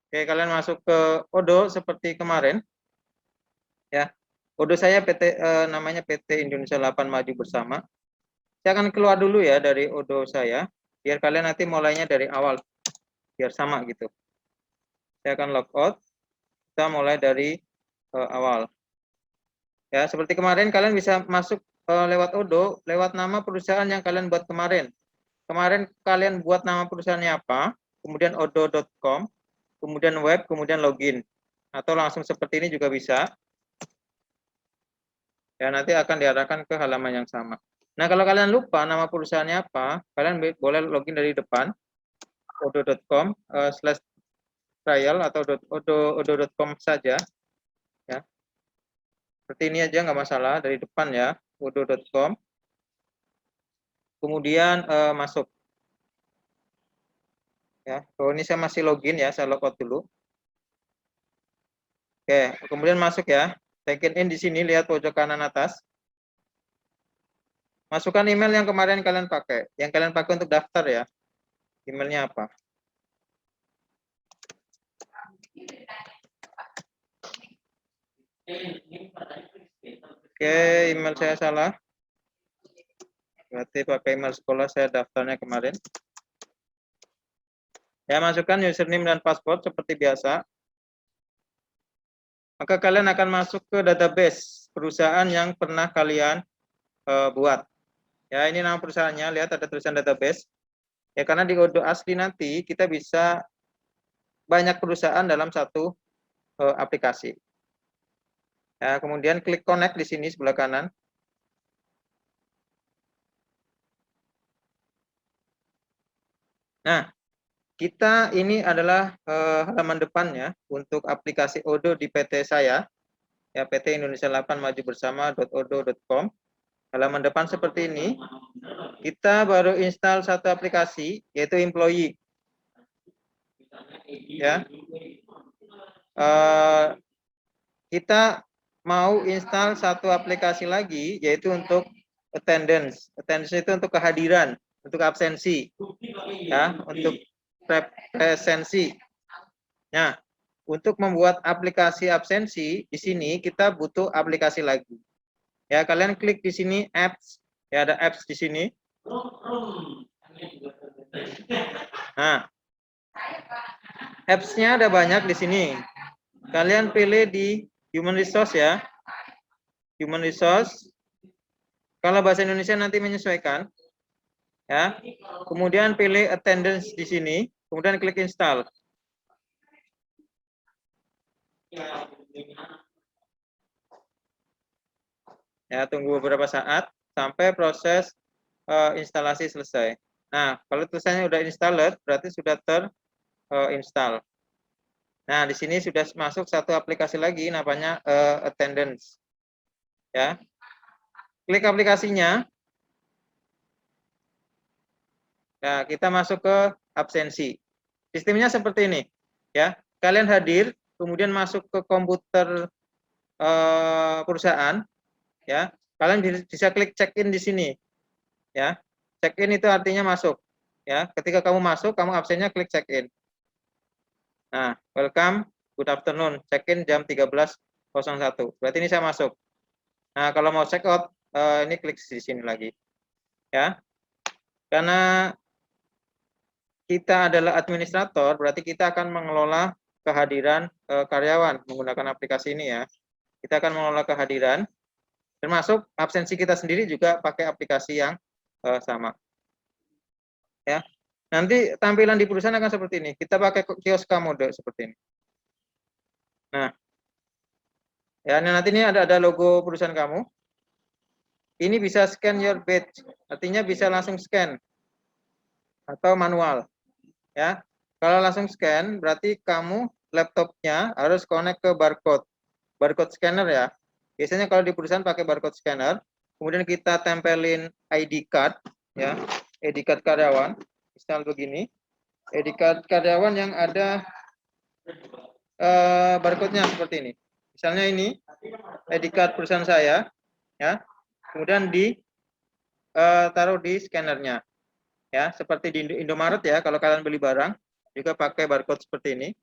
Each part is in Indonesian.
Oke, kalian masuk ke Odo seperti kemarin, ya. Odo saya namanya PT Indonesia 8 Maju Bersama. Saya akan keluar dulu ya dari Odo saya, biar kalian nanti mulainya dari awal, biar sama gitu. Saya akan logout, kita mulai dari awal. Ya, seperti kemarin kalian bisa masuk lewat Odo, lewat nama perusahaan yang kalian buat kemarin. Kemarin kalian buat nama perusahaannya apa, kemudian odo.com, kemudian web, kemudian login. Atau langsung seperti ini juga bisa. Ya, nanti akan diarahkan ke halaman yang sama. Nah, kalau kalian lupa nama perusahaannya apa, kalian boleh login dari depan, odo.com /trial atau odo.com saja. Ya. Seperti ini aja nggak masalah, dari depan ya, odo.com. Kemudian masuk. Ya, oh ini saya masih login ya, saya logout dulu. Oke, kemudian masuk ya. Check in di sini, lihat pojok kanan atas. Masukkan email yang kemarin kalian pakai, yang kalian pakai untuk daftar ya. Emailnya apa? Oke, email saya salah. Berarti pakai email sekolah saya daftarnya kemarin. Ya, masukkan username dan password seperti biasa. Maka kalian akan masuk ke database perusahaan yang pernah kalian buat. Ya, ini nama perusahaannya, lihat ada tulisan database. Ya, karena di Odo asli nanti kita bisa banyak perusahaan dalam satu aplikasi. Ya, kemudian klik connect di sini sebelah kanan. Nah, kita ini adalah halaman depannya untuk aplikasi Odo di PT saya. Ya, PT Indonesia 8 Maju Bersama.odo.com. Halaman depan seperti ini. Kita baru install satu aplikasi yaitu Employee. Ya. Kita mau install satu aplikasi lagi yaitu untuk attendance. Attendance itu untuk kehadiran, untuk absensi. Ya, untuk presensi. Nah, untuk membuat aplikasi absensi di sini kita butuh aplikasi lagi. Ya, kalian klik di sini apps. Ya, ada apps di sini. Nah, apps-nya ada banyak di sini. Kalian pilih di Human Resource ya. Human Resource. Kalau bahasa Indonesia nanti menyesuaikan. Ya. Kemudian pilih Attendance di sini, kemudian klik install. Ya, tunggu beberapa saat sampai proses instalasi selesai. Nah, kalau tulisannya sudah installed, berarti sudah terinstall. Nah, di sini sudah masuk satu aplikasi lagi namanya Attendance. Ya. Klik aplikasinya. Nah, kita masuk ke absensi. Sistemnya seperti ini. Ya, kalian hadir, kemudian masuk ke komputer perusahaan, ya. Kalian bisa klik check in di sini. Ya. Check in itu artinya masuk. Ya, ketika kamu masuk, kamu absennya klik check in. Nah, welcome, good afternoon, check in jam 13.01. Berarti ini saya masuk. Nah, kalau mau check out, ini klik di sini lagi. Ya. Karena kita adalah administrator, berarti kita akan mengelola kehadiran karyawan menggunakan aplikasi ini ya. Kita akan mengelola kehadiran, termasuk absensi kita sendiri juga pakai aplikasi yang sama. Ya, nanti tampilan di perusahaan akan seperti ini. Kita pakai kiosk mode seperti ini. Nah, ya nanti ini ada logo perusahaan kamu. Ini bisa scan your badge, artinya bisa langsung scan atau manual. Ya, kalau langsung scan berarti kamu laptopnya harus connect ke barcode scanner ya. Biasanya kalau di perusahaan pakai barcode scanner, kemudian kita tempelin ID card ya, ID card karyawan, misal begini, ID card karyawan yang ada barcode-nya seperti ini. Misalnya ini ID card perusahaan saya ya. Kemudian taruh di scannernya. Ya, seperti di Indomaret ya, kalau kalian beli barang juga pakai barcode seperti ini.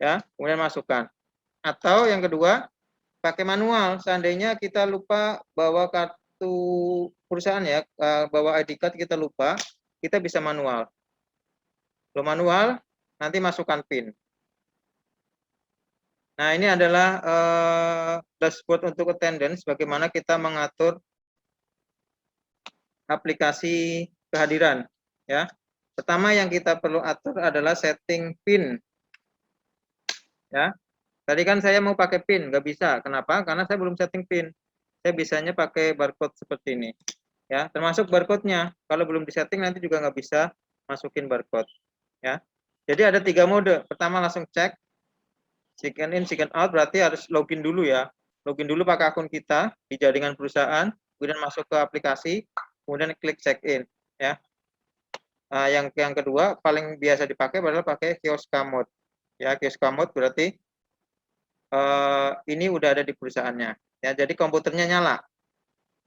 Ya, kemudian masukkan. Atau yang kedua, pakai manual. Seandainya kita lupa bawa kartu perusahaan ya, bawa ID card kita lupa, kita bisa manual. Kalau manual, nanti masukkan PIN. Nah, ini adalah dashboard untuk attendance, bagaimana kita mengatur aplikasi kehadiran. Ya, pertama yang kita perlu atur adalah setting PIN. Ya, tadi kan saya mau pakai PIN, nggak bisa. Kenapa? Karena saya belum setting PIN. Saya bisanya pakai barcode seperti ini. Ya, termasuk barcode-nya. Kalau belum disetting nanti juga nggak bisa masukin barcode. Ya, jadi ada 3 mode. Pertama langsung cek, sign in, sign out, berarti harus login dulu ya. Login dulu pakai akun kita di jaringan perusahaan, kemudian masuk ke aplikasi, kemudian klik check in. Ya, nah, yang kedua paling biasa dipakai adalah pakai Kioska mode. Ya, Kioska mode berarti ini udah ada di perusahaannya. Ya, jadi komputernya nyala.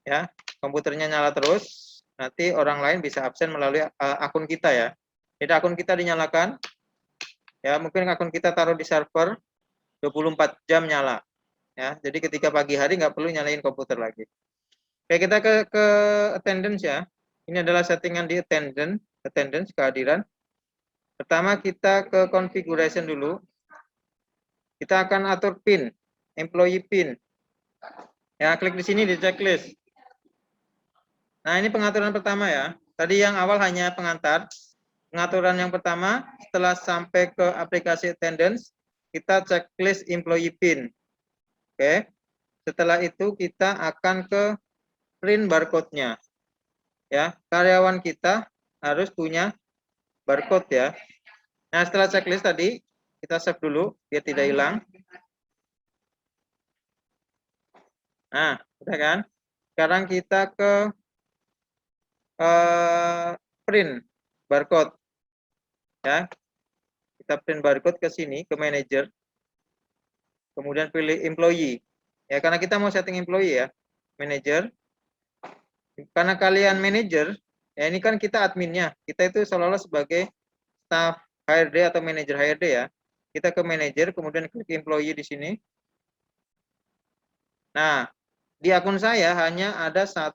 Ya, komputernya nyala terus. Nanti orang lain bisa absen melalui akun kita ya. Jadi akun kita dinyalakan. Ya, mungkin akun kita taruh di server 24 jam nyala. Ya, jadi ketika pagi hari nggak perlu nyalain komputer lagi. Oke, kita ke attendance ya. Ini adalah settingan di attendance kehadiran. Pertama kita ke configuration dulu. Kita akan atur PIN, employee PIN. Ya, klik di sini di checklist. Nah, ini pengaturan pertama ya. Tadi yang awal hanya pengantar. Pengaturan yang pertama, setelah sampai ke aplikasi attendance, kita checklist employee PIN. Oke. Setelah itu kita akan ke print barcode-nya. Ya, karyawan kita harus punya barcode ya. Nah, setelah checklist tadi, kita save dulu biar tidak hilang. Nah, udah kan? Sekarang kita ke print barcode. Ya, kita print barcode ke sini, ke manager. Kemudian pilih employee. Ya, karena kita mau setting employee ya. Manager. Karena kalian manager, ya ini kan kita adminnya. Kita itu seolah-olah sebagai staff HRD atau manager HRD ya. Kita ke manager, kemudian klik employee di sini. Nah, di akun saya hanya ada 1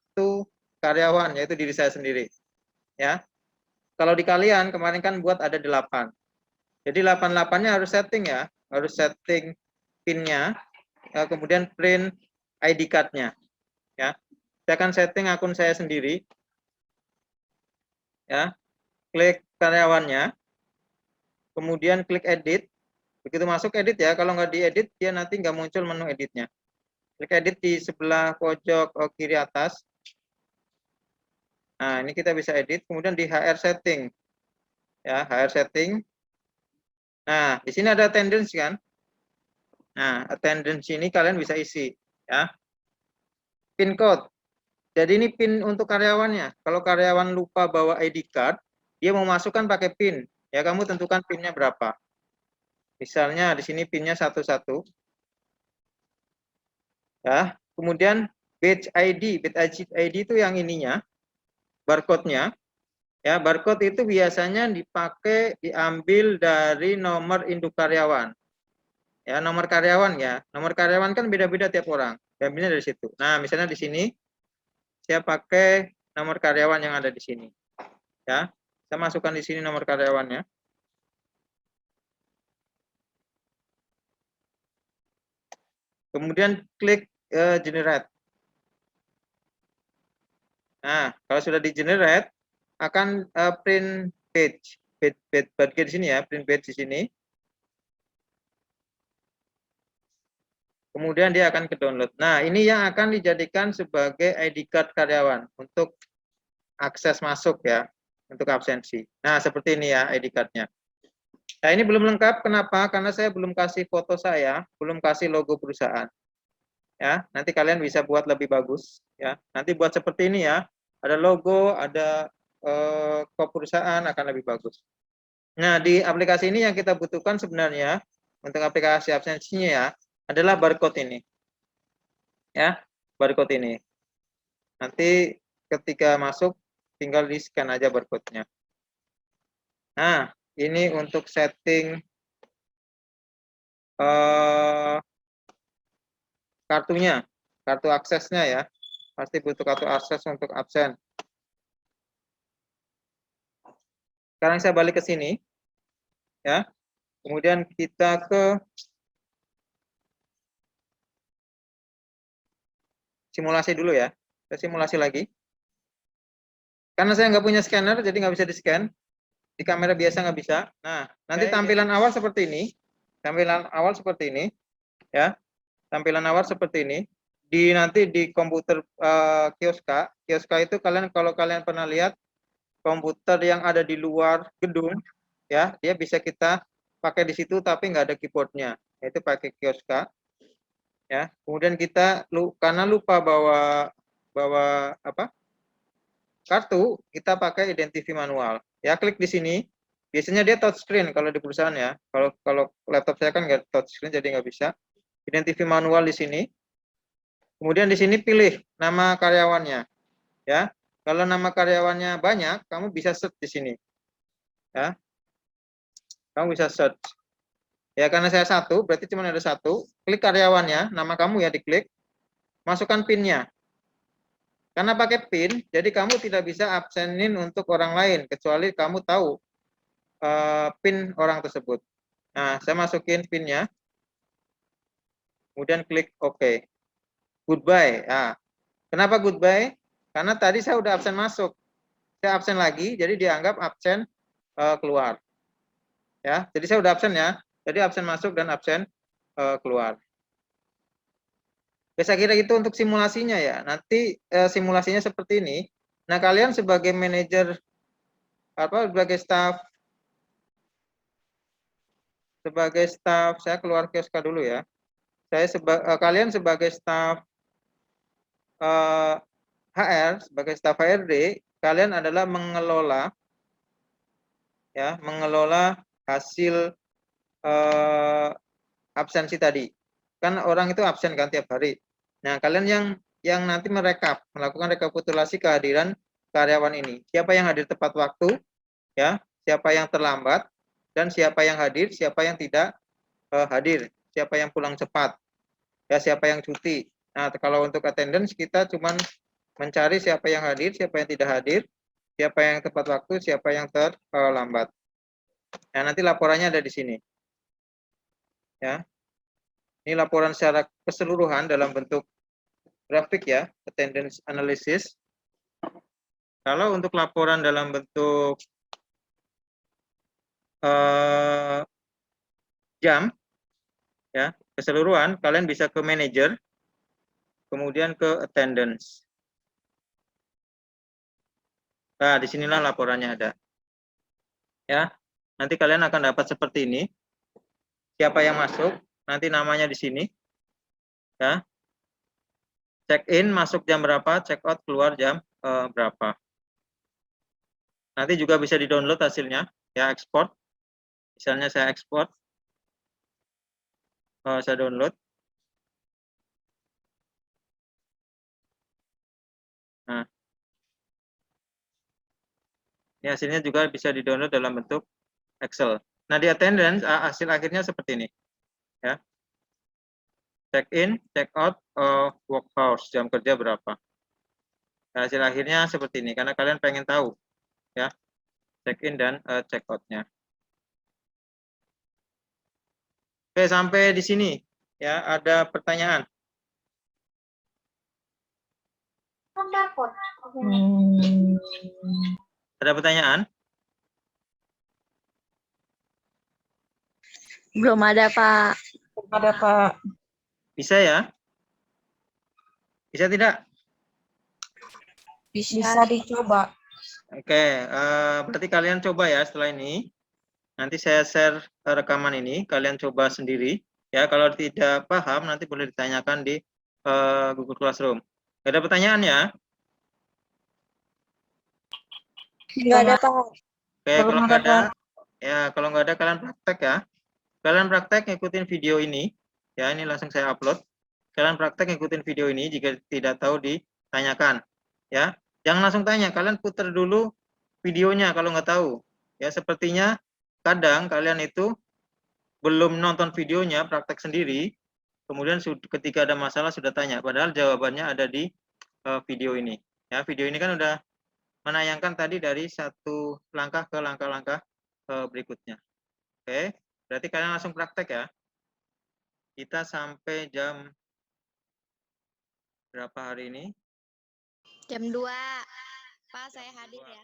karyawan, yaitu diri saya sendiri. Ya. Kalau di kalian, kemarin kan buat ada 8. Jadi 88-nya harus setting ya. Harus setting PIN-nya, kemudian print ID card-nya. Ya. Saya akan setting akun saya sendiri. Ya. Klik karyawannya. Kemudian klik edit. Begitu masuk edit ya, kalau nggak diedit, dia nanti nggak muncul menu editnya. Klik edit di sebelah pojok kiri atas. Nah, ini kita bisa edit. Kemudian di HR setting. Ya, HR setting. Nah, di sini ada attendance kan. Nah, attendance ini kalian bisa isi. Ya. PIN code. Jadi ini PIN untuk karyawannya. Kalau karyawan lupa bawa ID card, dia mau masukkan pakai PIN. Ya, kamu tentukan PIN-nya berapa. Misalnya di sini PIN-nya 11. Ya, kemudian badge ID itu yang ininya, barcode-nya. Ya, barcode itu biasanya diambil dari nomor induk karyawan. Ya, nomor karyawan ya. Nomor karyawan kan beda-beda tiap orang. Diambilnya dari situ. Nah, misalnya di sini saya pakai nomor karyawan yang ada di sini. Ya, saya masukkan di sini nomor karyawannya. Kemudian klik generate. Nah, kalau sudah di generate, akan print page di sini ya, print page di sini. Kemudian dia akan ke download. Nah, ini yang akan dijadikan sebagai ID card karyawan untuk akses masuk ya, untuk absensi. Nah, seperti ini ya ID card-nya. Nah, ini belum lengkap. Kenapa? Karena saya belum kasih foto saya, belum kasih logo perusahaan. Ya, nanti kalian bisa buat lebih bagus ya. Nanti buat seperti ini ya. Ada logo, ada kode perusahaan akan lebih bagus. Nah, di aplikasi ini yang kita butuhkan sebenarnya untuk aplikasi absensinya ya adalah barcode ini. Ya, barcode ini. Nanti ketika masuk tinggal di-scan aja barcode-nya. Nah, ini untuk setting kartunya, kartu aksesnya ya. Pasti butuh kartu akses untuk absen. Sekarang saya balik ke sini, ya. Kemudian kita ke simulasi dulu ya. Kita simulasi lagi. Karena saya nggak punya scanner, jadi nggak bisa di-scan. Di kamera biasa nggak bisa. Nah, nanti tampilan awal seperti ini. Tampilan awal seperti ini, ya. Tampilan awal seperti ini. Nanti di komputer Kioska. Kioska itu kalau kalian pernah lihat komputer yang ada di luar gedung, ya, dia bisa kita pakai di situ tapi nggak ada keyboardnya. Itu pakai Kioska. Ya, kemudian kita karena lupa bawa apa? Kartu, kita pakai identifi manual. Ya, klik di sini. Biasanya dia touchscreen kalau di perusahaan ya. Kalau laptop saya kan nggak touchscreen jadi nggak bisa. Identifi manual di sini. Kemudian di sini pilih nama karyawannya. Ya, kalau nama karyawannya banyak, kamu bisa search di sini. Ya, kamu bisa search. Ya, karena saya satu, berarti cuma ada satu. Klik karyawannya, nama kamu ya diklik. Masukkan PIN-nya. Karena pakai PIN, jadi kamu tidak bisa absenin untuk orang lain, kecuali kamu tahu PIN orang tersebut. Nah, saya masukin PIN-nya. Kemudian klik OK. Goodbye. Nah, kenapa goodbye? Karena tadi saya udah absen masuk. Saya absen lagi, jadi dianggap absen keluar. Ya, jadi saya udah absen ya. Jadi absen masuk dan absen keluar. Saya kira itu untuk simulasinya ya. Nanti simulasinya seperti ini. Nah, kalian sebagai manajer sebagai staff saya keluar Kioska dulu ya. Kalian sebagai staff HR, sebagai staff HRD, kalian adalah mengelola hasil absensi tadi. Kan orang itu absen kan tiap hari. Nah, kalian yang nanti melakukan rekapitulasi kehadiran karyawan ini. Siapa yang hadir tepat waktu, ya, siapa yang terlambat, dan siapa yang hadir, siapa yang tidak hadir, siapa yang pulang cepat, ya, siapa yang cuti. Nah, kalau untuk attendance kita cuman mencari siapa yang hadir, siapa yang tidak hadir, siapa yang tepat waktu, siapa yang terlambat. Nah, nanti laporannya ada di sini. Ya. Ini laporan secara keseluruhan dalam bentuk grafik ya, attendance analysis. Kalau untuk laporan dalam bentuk jam, ya, keseluruhan, kalian bisa ke manager, kemudian ke attendance. Nah, disinilah laporannya ada. Ya, nanti kalian akan dapat seperti ini. Siapa yang masuk, nanti namanya di sini. Ya. Check in masuk jam berapa, check out keluar jam berapa. Nanti juga bisa di-download hasilnya, ya, ekspor. Misalnya saya ekspor. Saya download. Nah, ini hasilnya juga bisa di-download dalam bentuk Excel. Nah, di attendance hasil akhirnya seperti ini. Ya. Check in, check out, work hours, jam kerja berapa. Nah, hasil akhirnya seperti ini karena kalian pengen tahu ya, check in dan check out-nya. Oke, sampai di sini ya, ada pertanyaan? Ada pertanyaan? Belum ada, Pak. Belum ada, Pak. Bisa ya? Bisa tidak? Bisa dicoba. Oke, berarti kalian coba ya setelah ini. Nanti saya share rekaman ini, kalian coba sendiri. Ya, kalau tidak paham nanti boleh ditanyakan di Google Classroom. Gak ada pertanyaan ya? Enggak ada, Pak. Oke, kalau nggak ada, ya kalau nggak ada kalian praktek ya. Kalian praktek ngikutin video ini. Ya, ini langsung saya upload. Kalian praktek ngikutin video ini, jika tidak tahu ditanyakan. Ya, jangan langsung tanya, kalian putar dulu videonya kalau nggak tahu. Ya, sepertinya kadang kalian itu belum nonton videonya, praktek sendiri, kemudian ketika ada masalah sudah tanya, padahal jawabannya ada di video ini. Ya, video ini kan udah menayangkan tadi dari satu langkah ke langkah-langkah berikutnya. Oke, berarti kalian langsung praktek ya. Kita sampai jam berapa hari ini? Jam 2. Pak, saya hadir ya.